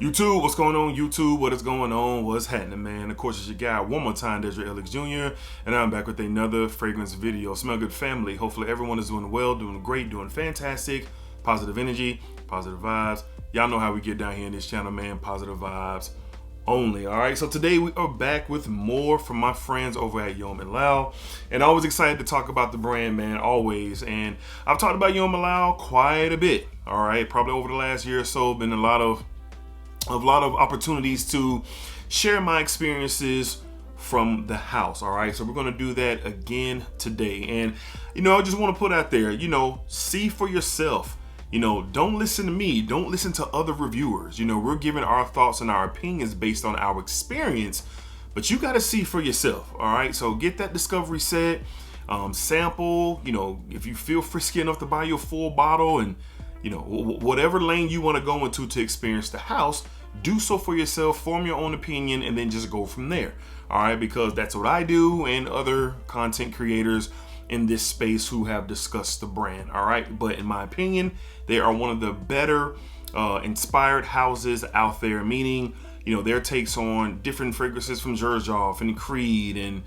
YouTube, what's going on? YouTube, what is going on? What's happening, man? Of course, it's your guy one more time, DEDRICKHICKSJR, and I'm back with another fragrance video. Smell good, family. Hopefully everyone is doing well, doing great, doing fantastic. Positive energy, positive vibes. Y'all know how we get down here in this channel, man. Positive vibes only. All right, so today we are back with more from my friends over at Layl, and always excited to talk about the brand, man, always. And I've talked about Layl quite a bit. All right, probably over the last year or so, been a lot of opportunities to share my experiences from the house. All right, so we're going to do that again today. And I just want to put out there, see for yourself. Don't listen to me, don't listen to other reviewers. We're giving our thoughts and our opinions based on our experience, but you got to see for yourself. All right, so get that discovery set, sample. If you feel frisky enough to buy your full bottle, and whatever lane you want to go into to experience the house, do so for yourself, form your own opinion, and then just go from there. All right, because that's what I do and other content creators in this space who have discussed the brand. All right, but in my opinion, they are one of the better inspired houses out there, meaning their takes on different fragrances from Xerjoff and Creed and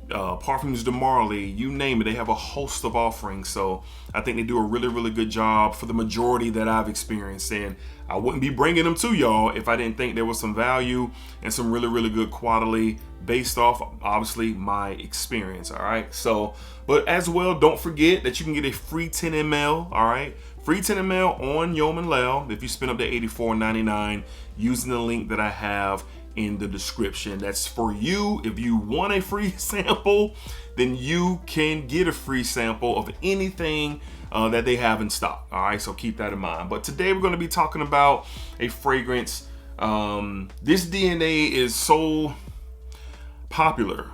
Parfums de Marley, you name it. They have a host of offerings, so I think they do a really good job for the majority that I've experienced, and I wouldn't be bringing them to y'all if I didn't think there was some value and some really good quality based off, obviously, my experience. All right, so but as well, don't forget that you can get a free 10 ml. All right, free 10 ml on Layl if you spend up to $84.99 using the link that I have in the description. That's for you. If you want a free sample, then you can get a free sample of anything that they have in stock. All right, so keep that in mind. But today we're going to be talking about a fragrance. This DNA is so popular.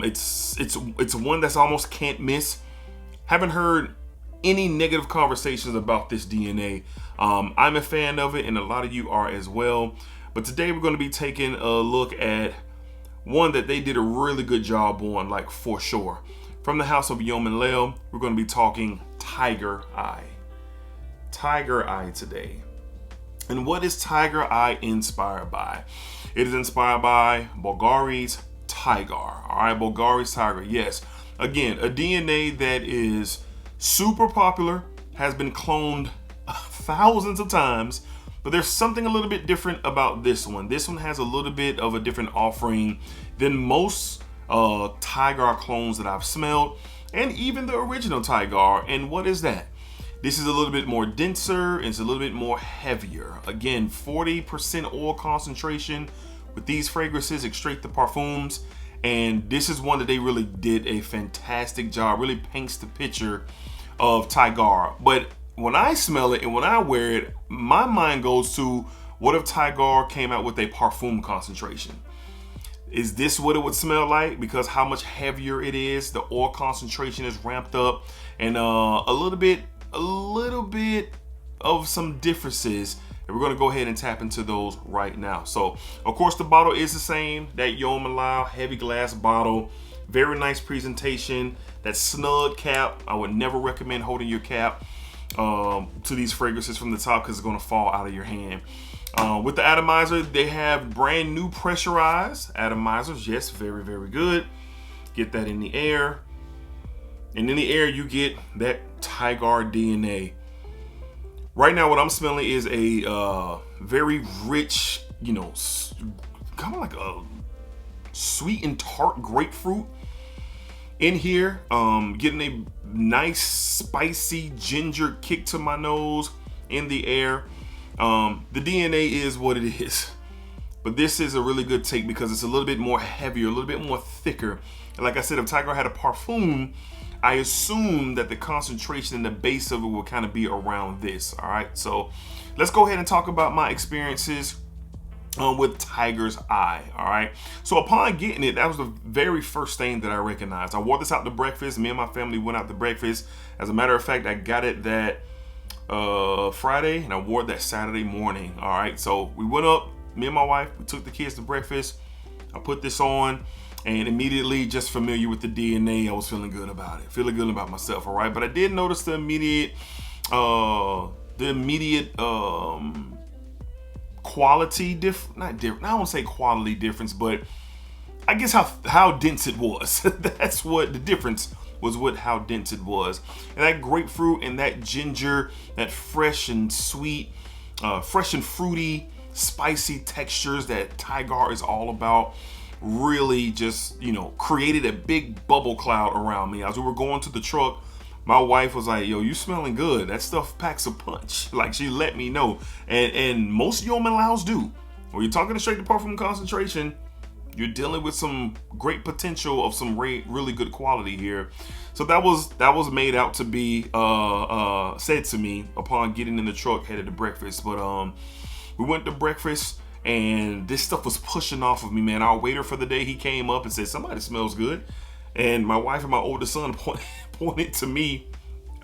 It's one that's almost can't miss. Haven't heard any negative conversations about this DNA. I'm a fan of it, and a lot of you are as well. But today we're going to be taking a look at one that they did a really good job on, like for sure. From the house of Layl, we're going to be talking Tygar Eye. Tygar Eye today. And what is Tygar Eye inspired by? It is inspired by Bulgari's Tygar. All right, Bulgari's Tygar. Yes. Again, a DNA that is super popular, has been cloned thousands of times. But there's something a little bit different about this one. This one has a little bit of a different offering than most Tygar clones that I've smelled, and even the original Tygar. And what is that? This is a little bit more denser, it's a little bit more heavier. Again, 40% oil concentration with these fragrances, extrait de parfums. And this is one that they really did a fantastic job, really paints the picture of Tygar. But when I smell it and when I wear it, my mind goes to, what if Tygar came out with a parfum concentration? Is this what it would smell like? Because how much heavier it is, the oil concentration is ramped up, and a little bit of some differences. And we're gonna go ahead and tap into those right now. So, of course, the bottle is the same, that Layl heavy glass bottle. Very nice presentation. That snug cap. I would never recommend holding your cap to these fragrances from the top, because it's going to fall out of your hand. With the atomizer, they have brand new pressurized atomizers. Yes, very good. Get that in the air, and in the air you get that Tygar DNA. Right now what I'm smelling is a very rich, kind of like a sweet and tart grapefruit in here. Getting a nice spicy ginger kick to my nose in the air. The DNA is what it is, but this is a really good take because it's a little bit more heavier, a little bit more thicker. And like I said, if Tygar had a parfum, I assume that the concentration in the base of it will kind of be around this. All right, so let's go ahead and talk about my experiences with Tygar's Eye. All right, so upon getting it, that was the very first thing that I recognized. I wore this out to breakfast. Me and my family went out to breakfast. As a matter of fact, I got it that Friday, and I wore it that Saturday morning. All right, so we went up, me and my wife, we took the kids to breakfast. I put this on, and immediately, just familiar with the DNA, I was feeling good about it, feeling good about myself. All right, but I did notice the immediate quality not different. I don't say quality difference, but I guess how dense it was. That's what the difference was, with how dense it was. And that grapefruit and that ginger, that fresh and sweet, fresh and fruity, spicy textures that Tygar is all about, really just, created a big bubble cloud around me. As we were going to the truck, my wife was like, yo, you smelling good. That stuff packs a punch. Like, she let me know. And most Yeoman Laos do. When you're talking to straight depart from concentration, you're dealing with some great potential of some really good quality here. So that was made out to be said to me upon getting in the truck headed to breakfast. But we went to breakfast, and this stuff was pushing off of me, man. Our waiter for the day, he came up and said, somebody smells good. And my wife and my oldest son pointed to me,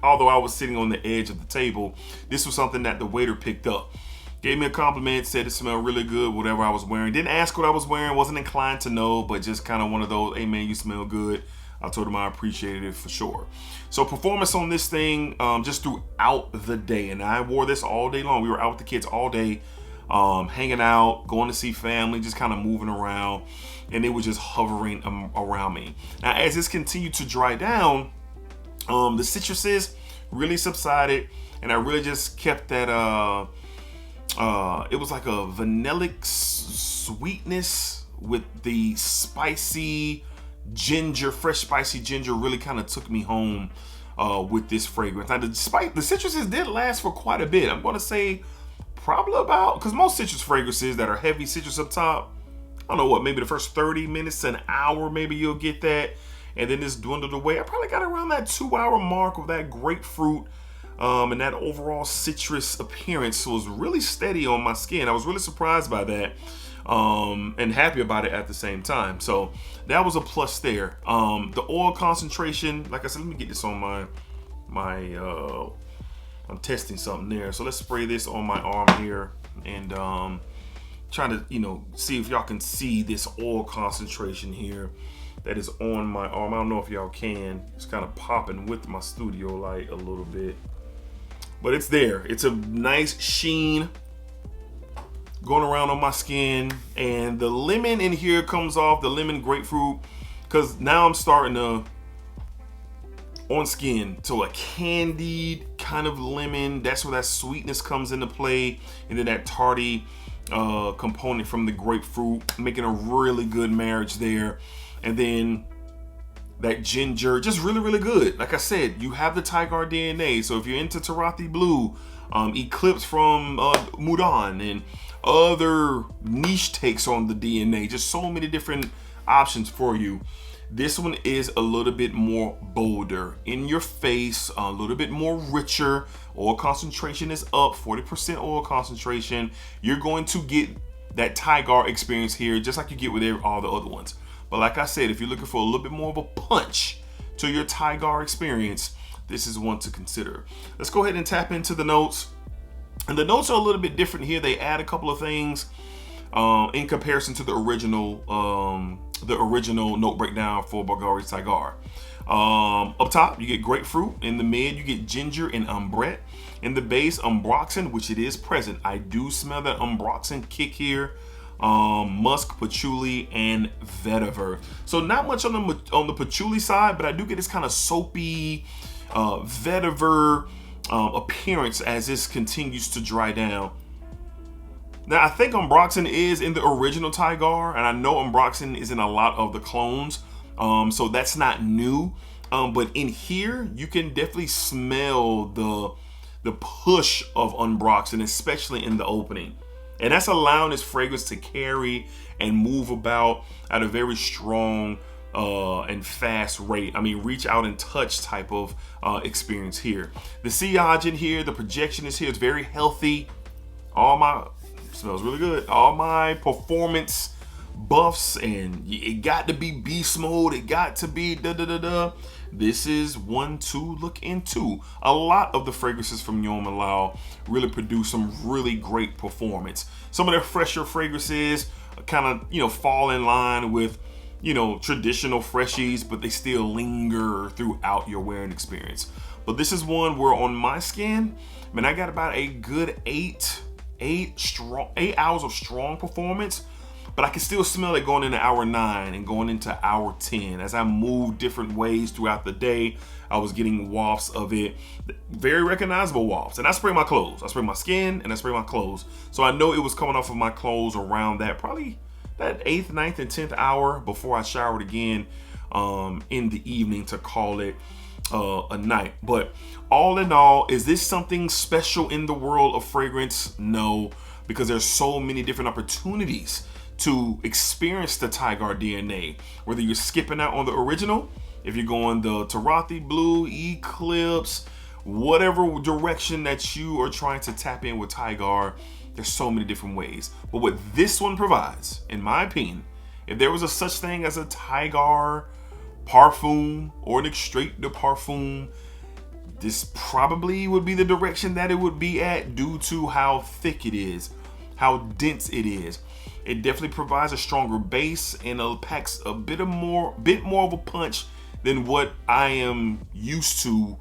although I was sitting on the edge of the table. This was something that the waiter picked up. Gave me a compliment, said it smelled really good, whatever I was wearing. Didn't ask what I was wearing, wasn't inclined to know, but just kind of one of those, hey man, you smell good. I told him I appreciated it for sure. So performance on this thing, just throughout the day. And I wore this all day long. We were out with the kids all day, hanging out, going to see family, just kind of moving around. And it was just hovering around me. Now, as this continued to dry down, the citruses really subsided. And I really just kept that, it was like a vanillic sweetness with the spicy ginger, fresh spicy ginger really kind of took me home with this fragrance. Now, despite the citruses did last for quite a bit. I'm going to say probably about, because most citrus fragrances that are heavy citrus up top, I don't know what, maybe the first 30 minutes to an hour, maybe you'll get that. And then this dwindled away. I probably got around that 2-hour mark of that grapefruit and that overall citrus appearance was really steady on my skin. I was really surprised by that and happy about it at the same time. So that was a plus there. The oil concentration, like I said, let me get this on I'm testing something there. So let's spray this on my arm here and trying to, see if y'all can see this oil concentration here that is on my arm. I don't know if y'all can. It's kind of popping with my studio light a little bit. But it's there. It's a nice sheen going around on my skin. And the lemon in here comes off, the lemon grapefruit, because now I'm starting to, on skin, to a candied kind of lemon. That's where that sweetness comes into play. And then that tarty component from the grapefruit, making a really good marriage there. And then that ginger, just really, really good. Like I said, you have the Tygar DNA. So if you're into Tarathi Blue, Eclipse from Mudan, and other niche takes on the DNA, just so many different options for you. This one is a little bit more bolder, in your face, a little bit more richer. Oil concentration is up, 40% oil concentration. You're going to get that Tygar experience here, just like you get with all the other ones. But like I said, if you're looking for a little bit more of a punch to your Tygar experience, this is one to consider. Let's go ahead and tap into the notes. And the notes are a little bit different here. They add a couple of things in comparison to the original note breakdown for Bulgari Tygar. Up top, you get grapefruit. In the mid, you get ginger and ambrette. In the base, ambroxan, which it is present. I do smell that ambroxan kick here. Musk, patchouli, and vetiver. So not much on the patchouli side, but I do get this kind of soapy vetiver appearance as this continues to dry down. Now I think ambroxan is in the original Tygar, and I know ambroxan is in a lot of the clones, so that's not new. But in here, you can definitely smell the push of ambroxan, especially in the opening. And that's allowing this fragrance to carry and move about at a very strong and fast rate. I mean, reach out and touch type of experience here. The sillage in here, the projection is here. It's very healthy. Smells really good. All my performance buffs, and it got to be beast mode. It got to be da-da-da-da. This is one to look into. A lot of the fragrances from Yeoman Laos really produce some really great performance. Some of their fresher fragrances kind of, fall in line with, traditional freshies, but they still linger throughout your wearing experience. But this is one where on my skin, man, I got about a good 8 8 hours of strong performance, but I can still smell it going into hour 9 and going into hour 10. As I moved different ways throughout the day, I was getting wafts of it, very recognizable wafts. And I spray my clothes, I spray my skin, and I spray my clothes. So I know it was coming off of my clothes around that, probably that 8th, 9th, and 10th hour before I showered again in the evening to call it a night. But all in all, is this something special in the world of fragrance? No, because there's so many different opportunities to experience the Tygar DNA. Whether you're skipping out on the original, if you're going the Tarathi Blue, Eclipse, whatever direction that you are trying to tap in with Tygar, there's so many different ways. But what this one provides, in my opinion, if there was a such thing as a Tygar parfum or an extrait de parfum, this probably would be the direction that it would be at, due to how thick it is, how dense it is. It definitely provides a stronger base and packs a bit more of a punch than what I am used to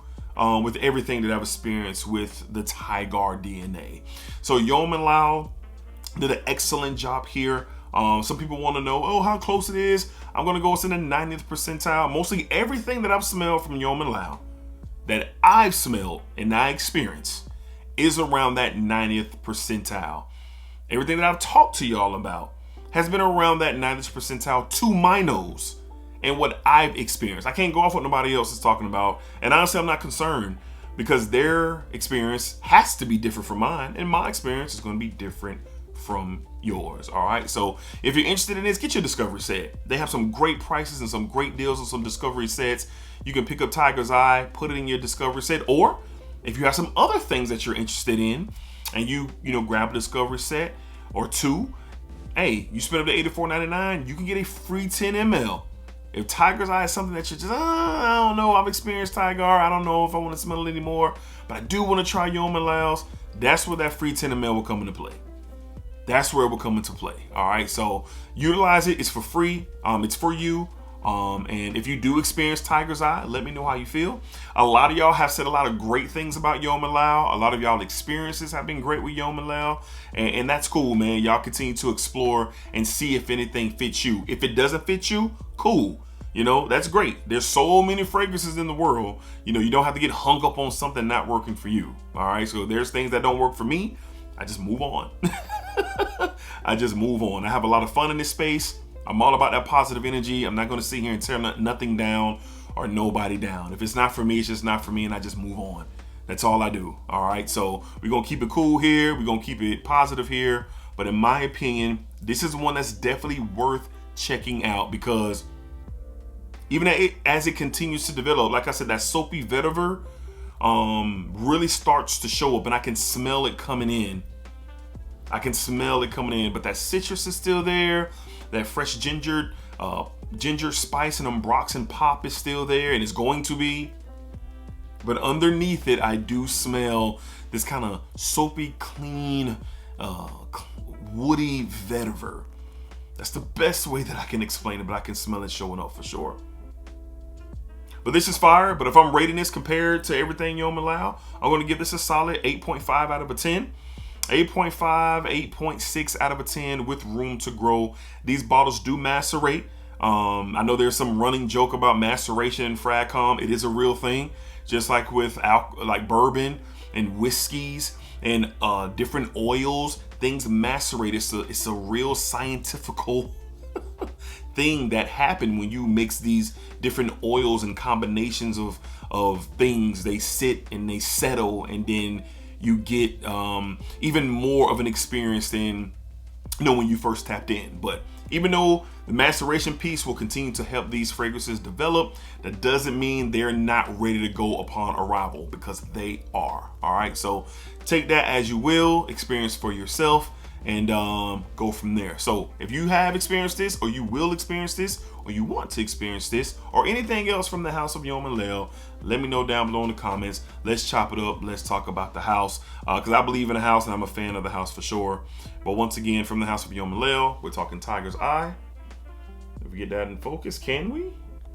with everything that I've experienced with the Tygar DNA. So Yeoman Layl did an excellent job here. Some people want to know, oh, how close it is. I'm going to go in the 90th percentile. Mostly everything that I've smelled from Yeoman Layl, that I've smelled and I experienced, is around that 90th percentile. Everything that I've talked to y'all about has been around that 90th percentile to my nose and what I've experienced. I can't go off what nobody else is talking about. And honestly, I'm not concerned, because their experience has to be different from mine, and my experience is going to be different from yours. All right, so if you're interested in this, get your discovery set. They have some great prices and some great deals on some discovery sets. You can pick up Tygar's Eye, put it in your discovery set, or if you have some other things that you're interested in and you grab a discovery set or two, hey, you spend up to $84.99, you can get a free 10 ml. If Tygar's Eye is something that you're just, I don't know, I've experienced Tygar, I don't know if I want to smell it anymore, but I do want to try Yeoman Layl's, that's where that free 10 ml will come into play. That's where it will come into play. All right, so utilize it. It's for free. It's for you. And if you do experience Tygar's Eye, let me know how you feel. A lot of y'all have said a lot of great things about Yeoman Layl. A lot of y'all experiences have been great with Yeoman Layl, and that's cool, man. Y'all continue to explore and see if anything fits you. If it doesn't fit you, cool. That's great. There's so many fragrances in the world. You don't have to get hung up on something not working for you. All right, so there's things that don't work for me. I just move on. I just move on. I have a lot of fun in this space. I'm all about that positive energy. I'm not going to sit here and tear nothing down or nobody down. If it's not for me, it's just not for me, and I just move on. That's all I do. All right, so we're going to keep it cool here. We're going to keep it positive here. But in my opinion, this is one that's definitely worth checking out, because even as it continues to develop, like I said, that soapy vetiver really starts to show up, and I can smell it coming in. But that citrus is still there. That fresh ginger spice and ambroxan pop is still there, and it's going to be. But underneath it, I do smell this kind of soapy, clean, woody vetiver. That's the best way that I can explain it, but I can smell it showing up for sure. But this is fire. But if I'm rating this compared to everything Yeoman Layl, I'm going to give this a solid 8.5 out of a 10. 8.5, 8.6 out of a 10 with room to grow. These bottles do macerate. I know there's some running joke about maceration in Fragcom. It is a real thing, just like with like bourbon and whiskeys and different oils. Things macerate. It's a real scientifical thing that happen when you mix these different oils and combinations of things. They sit and they settle, and then you get even more of an experience than when you first tapped in. But even though the maceration piece will continue to help these fragrances develop, that doesn't mean they're not ready to go upon arrival, because they are. All right, so take that as you will, experience for yourself, and go from there. So if you have experienced this, or you will experience this, or you want to experience this, or anything else from the house of Yeoman Layl, let me know down below in the comments. Let's chop it up. Let's talk about the house, because I believe in the house and I'm a fan of the house for sure. But once again, from the house of Yeoman Layl, we're talking Tygar's Eye. If we get that in focus, can we?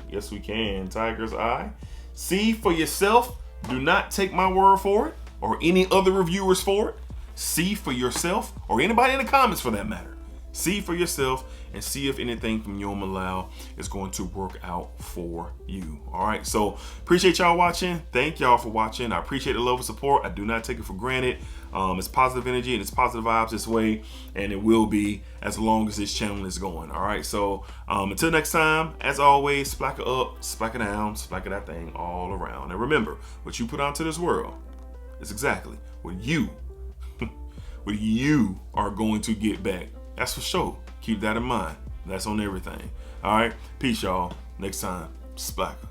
Yes, we can. Tygar's Eye. See for yourself. Do not take my word for it or any other reviewers for it. see for yourself, or anybody in the comments for that matter. See for yourself and see if anything from Yo Layl is going to work out for you. All right, so appreciate y'all watching. Thank y'all for watching. I appreciate the love and support. I do not take it for granted. It's positive energy and it's positive vibes this way, and it will be as long as this channel is going. All right, so until next time, as always, splack it up, splack it down, splack it that thing all around. And remember, what you put onto this world is exactly what you are going to get back. That's for sure. Keep that in mind. That's on everything. All right. Peace, y'all. Next time, splacker.